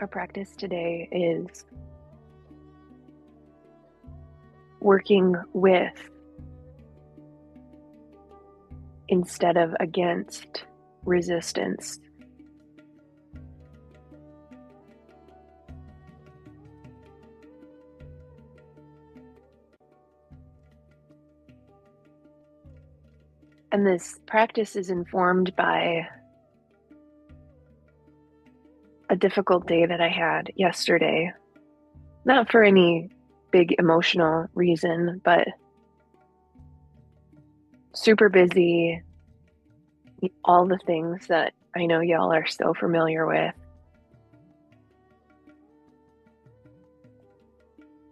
Our practice today is working with instead of against resistance. And this practice is informed by a difficult day that I had yesterday. Not for any big emotional reason, but super busy, all the things that I know y'all are so familiar with.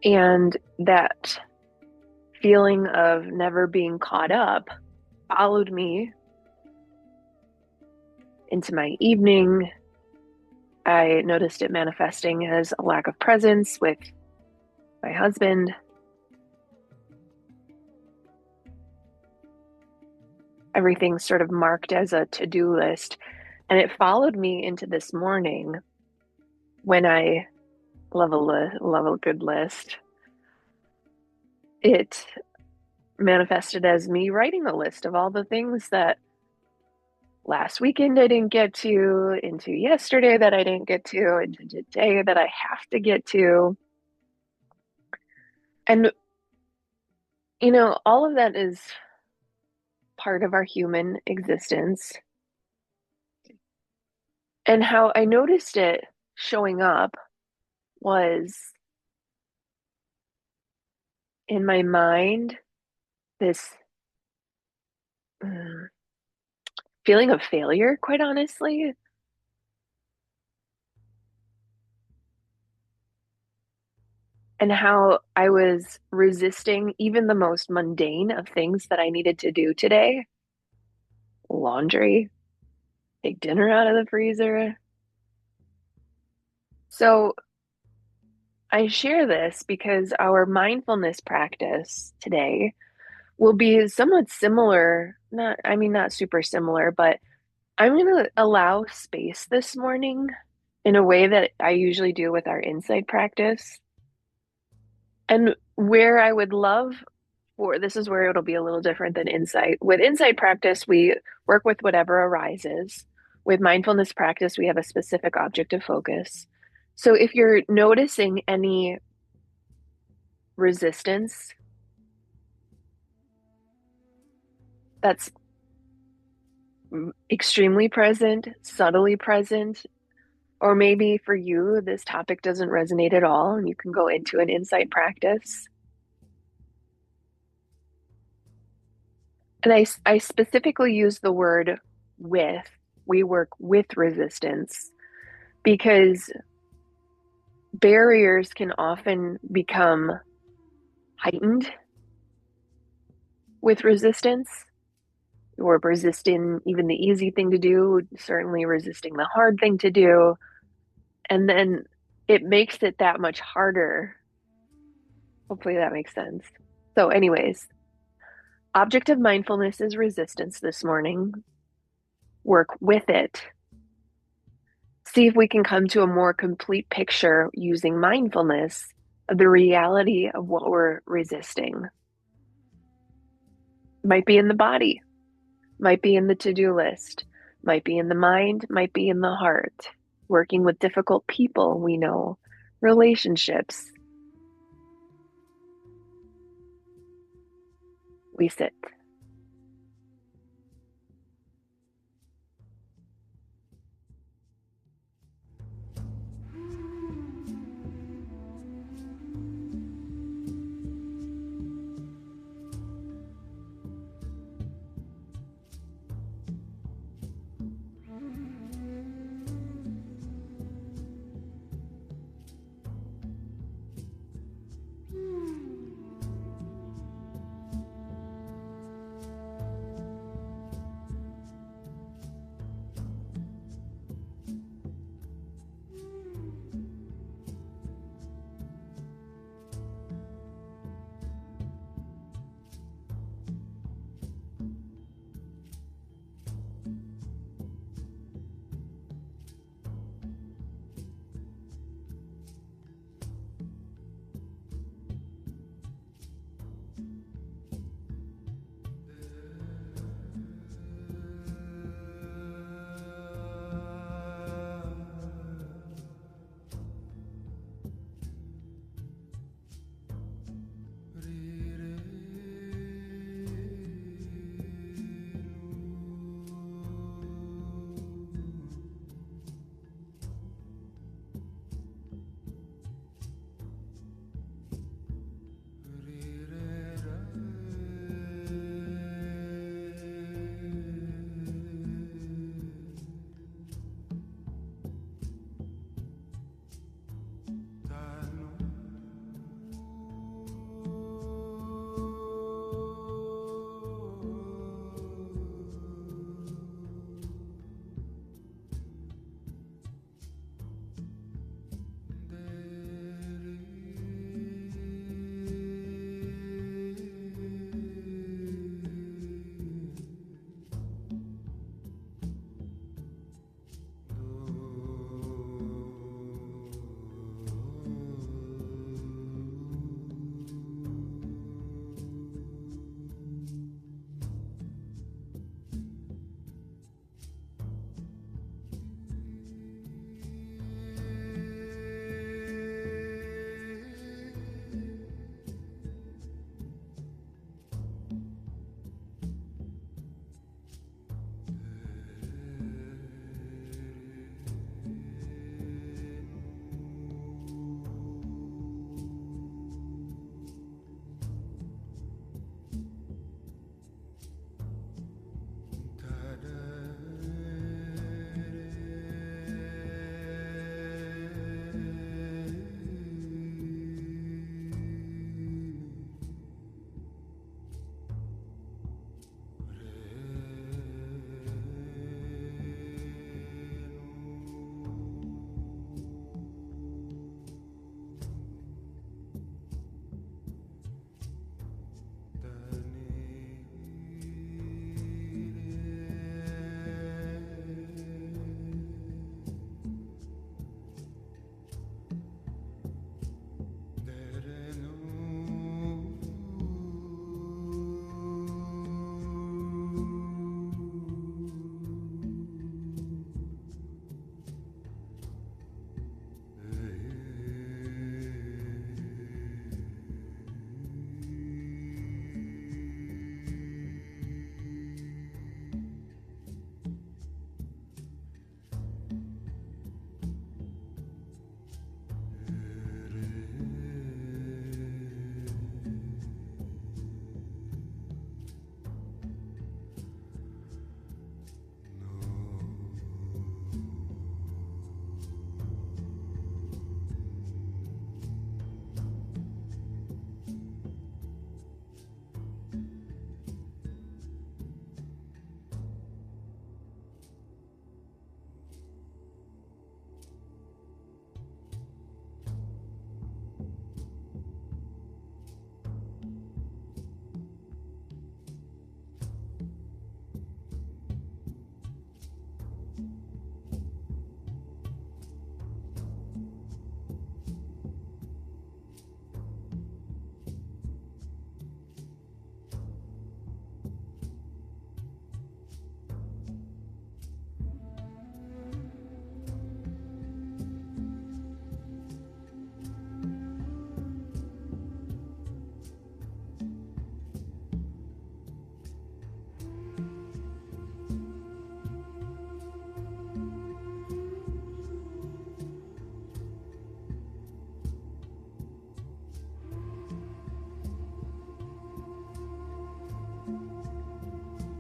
And that feeling of never being caught up followed me into my evening. I noticed it manifesting as a lack of presence with my husband. Everything sort of marked as a to-do list. And it followed me into this morning when I love a good list. It manifested as me writing a list of all the things that last weekend I didn't get to, into yesterday that I didn't get to, into today that I have to get to. And, all of that is part of our human existence. And how I noticed it showing up was in my mind, this feeling of failure, quite honestly. And how I was resisting even the most mundane of things that I needed to do today. Laundry, take dinner out of the freezer. So I share this because our mindfulness practice today will be somewhat similar, not super similar, but I'm going to allow space this morning in a way that I usually do with our insight practice. And where I would love for this is where it'll be a little different than insight. With insight practice, we work with whatever arises. With mindfulness practice, we have a specific object of focus. So if you're noticing any resistance that's extremely present, subtly present, or maybe for you, this topic doesn't resonate at all, and you can go into an insight practice. And I specifically use the word with. We work with resistance because barriers can often become heightened with resistance. We're resisting even the easy thing to do, certainly resisting the hard thing to do. And then it makes it that much harder. Hopefully that makes sense. So, anyways, object of mindfulness is resistance this morning. Work with it. See if we can come to a more complete picture using mindfulness of the reality of what we're resisting. Might be in the body, might be in the to-do list, might be in the mind, might be in the heart. Working with difficult people, we know, relationships. We sit.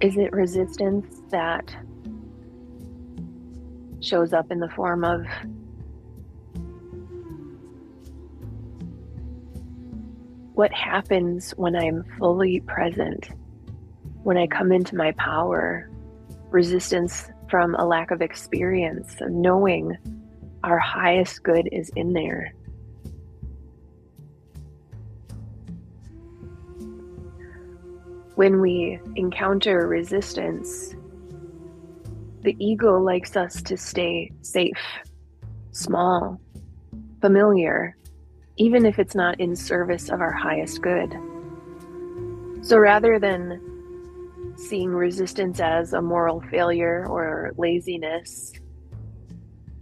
Is it resistance that shows up in the form of what happens when I'm fully present, when I come into my power? Resistance from a lack of experience, of knowing our highest good is in there. When we encounter resistance, the ego likes us to stay safe, small, familiar, even if it's not in service of our highest good. So rather than seeing resistance as a moral failure or laziness,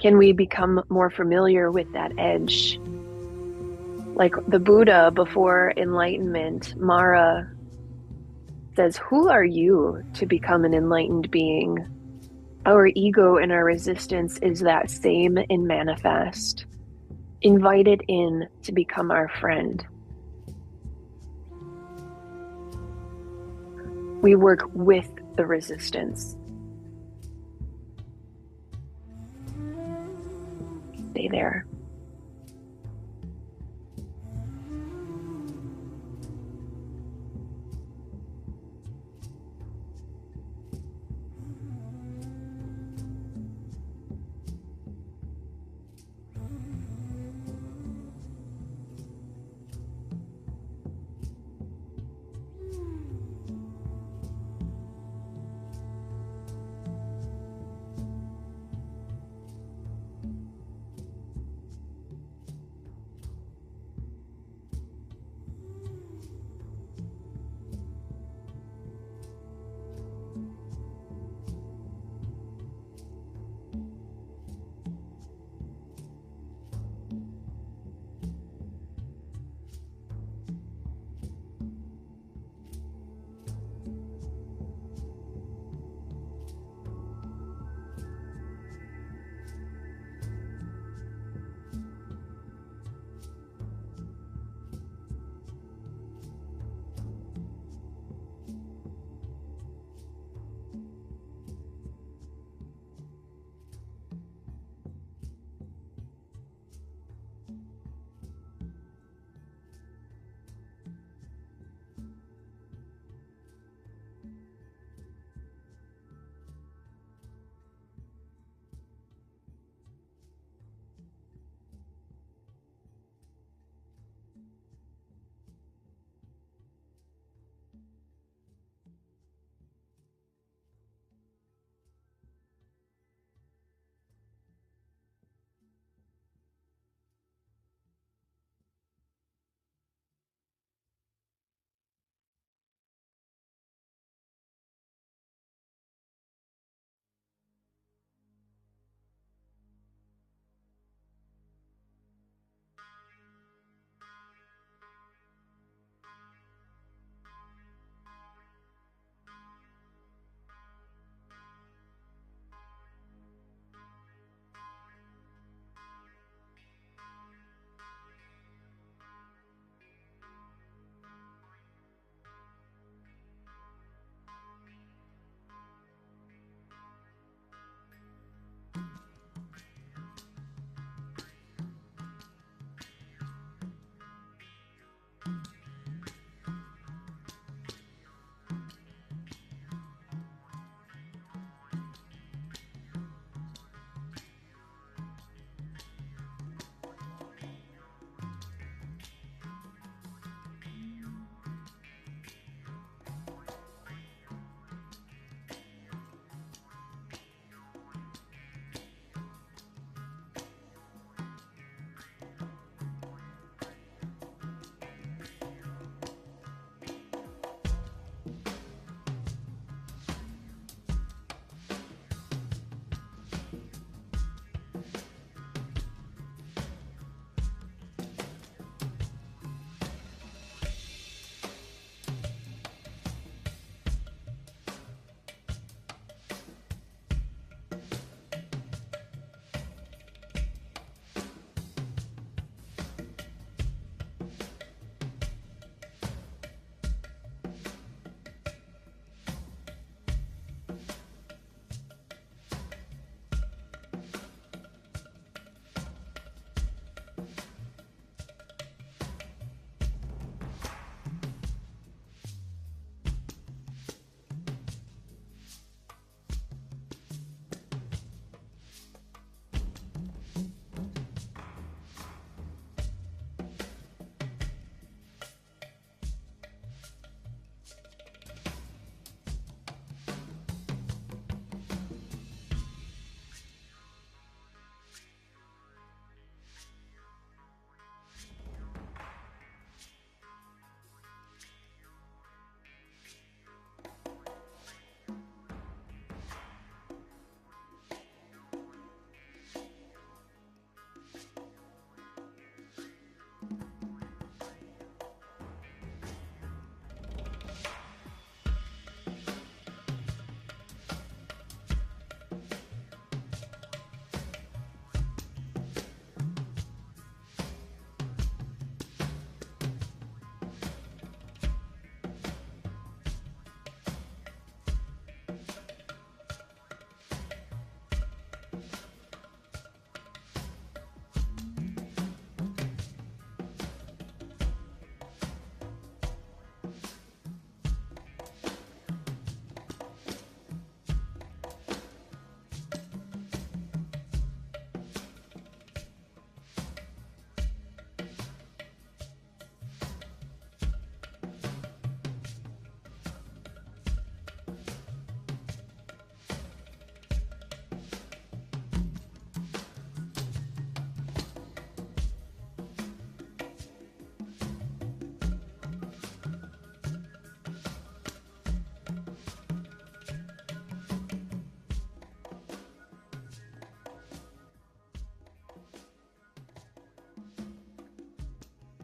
can we become more familiar with that edge? Like the Buddha before enlightenment, Mara says, "Who are you to become an enlightened being?" Our ego and our resistance is that same in manifest, invited in to become our friend. We work with the resistance. Stay there.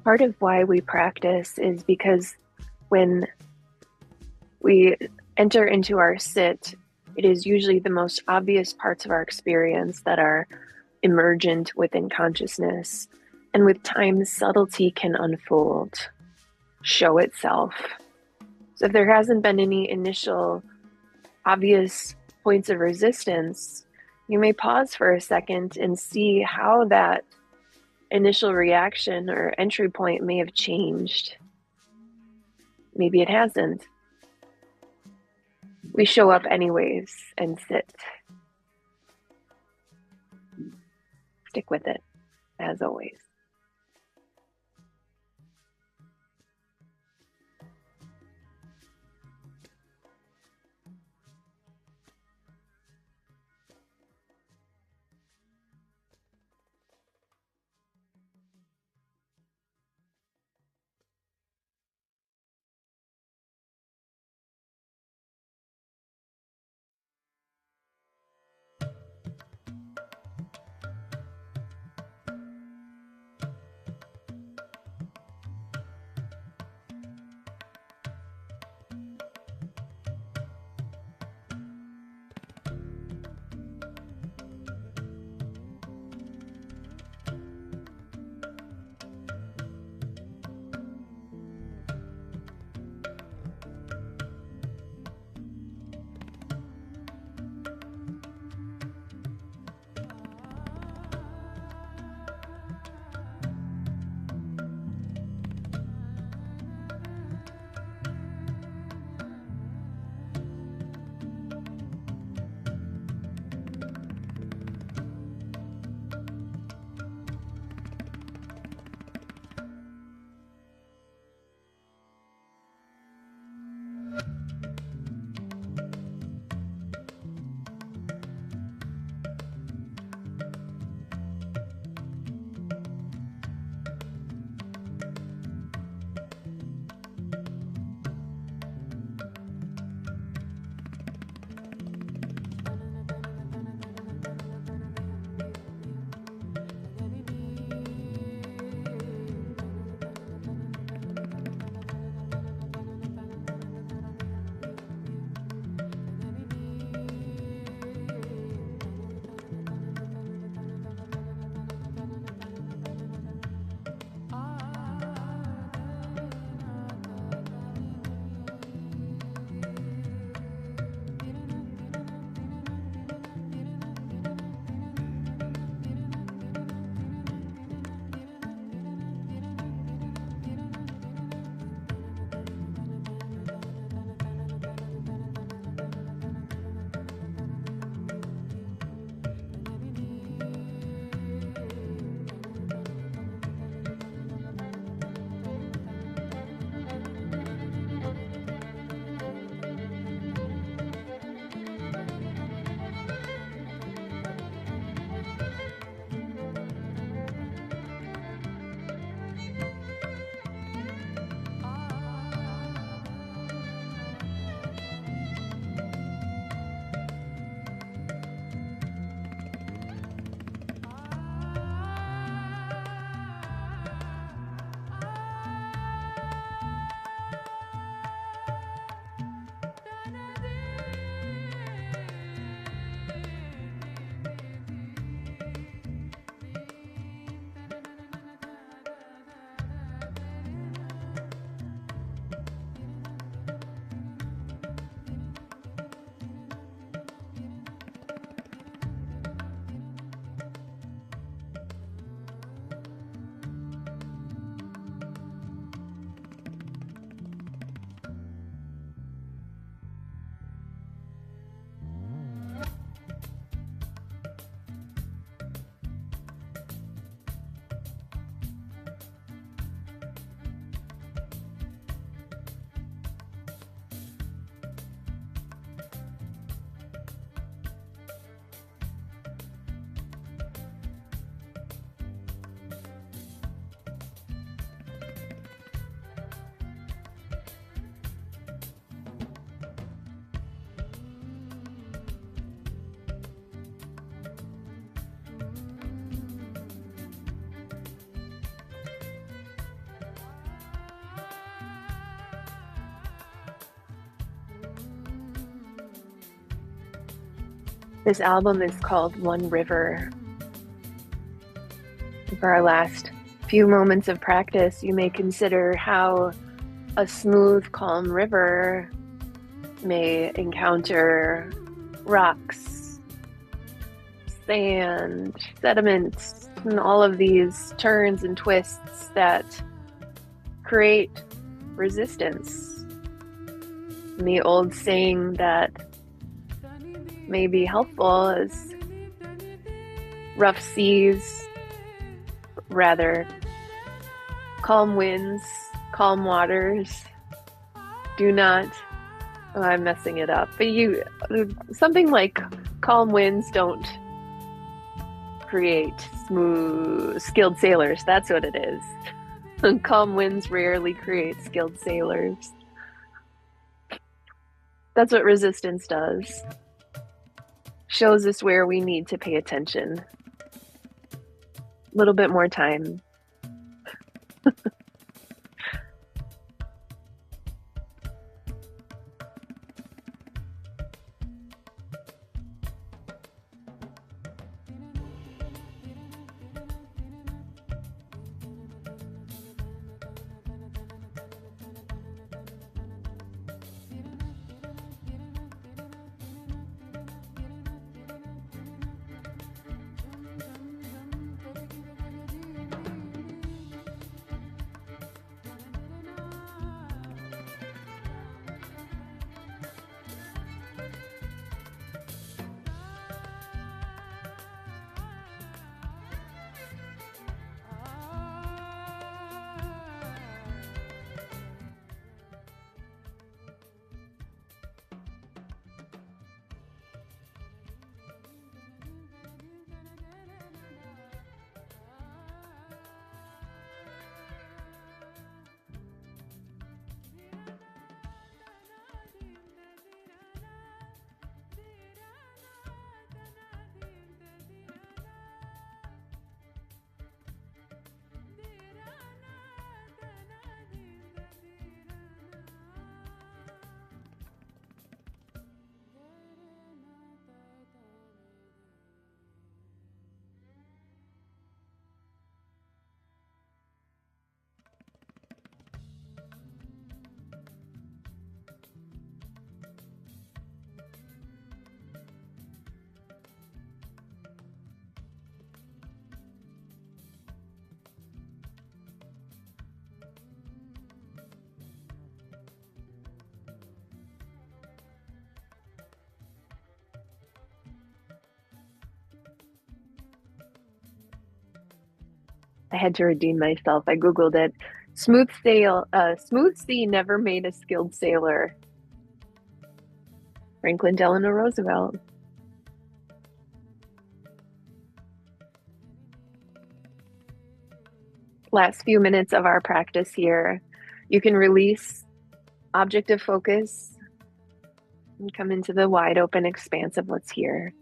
Part of why we practice is because when we enter into our sit, it is usually the most obvious parts of our experience that are emergent within consciousness. And with time, subtlety can unfold, show itself. So if there hasn't been any initial obvious points of resistance, you may pause for a second and see how that initial reaction or entry point may have changed. Maybe it hasn't. We show up anyways and sit. Stick with it, as always. This album is called One River. For our last few moments of practice, you may consider how a smooth, calm river may encounter rocks, sand, sediments, and all of these turns and twists that create resistance. And the old saying that may be helpful is rough seas, rather calm winds, calm waters do not, oh, I'm messing it up, but something like calm winds don't create smooth, skilled sailors. That's what it is. Calm winds rarely create skilled sailors. That's what resistance does. Shows us where we need to pay attention. A little bit more time. I had to redeem myself. I Googled it. Smooth sea never made a skilled sailor. Franklin Delano Roosevelt. Last few minutes of our practice here, you can release objective focus and come into the wide open expanse of what's here.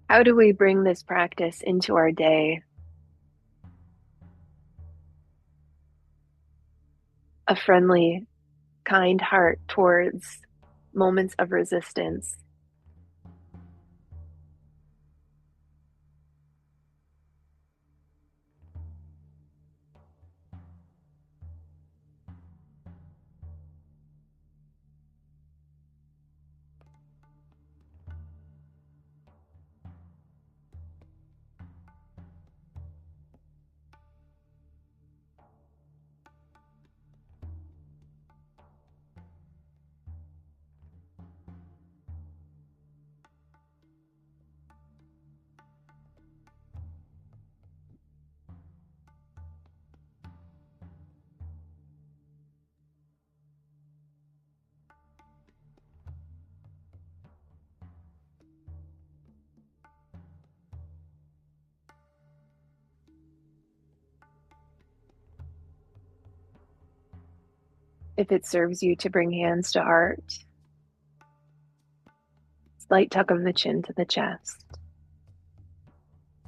How do we bring this practice into our day? A friendly, kind heart towards moments of resistance. If it serves you to bring hands to heart, slight tuck of the chin to the chest.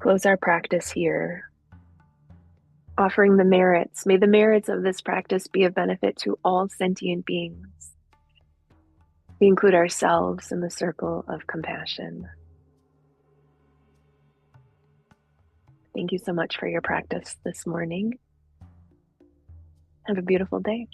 Close our practice here, offering the merits. May the merits of this practice be of benefit to all sentient beings. We include ourselves in the circle of compassion. Thank you so much for your practice this morning. Have a beautiful day.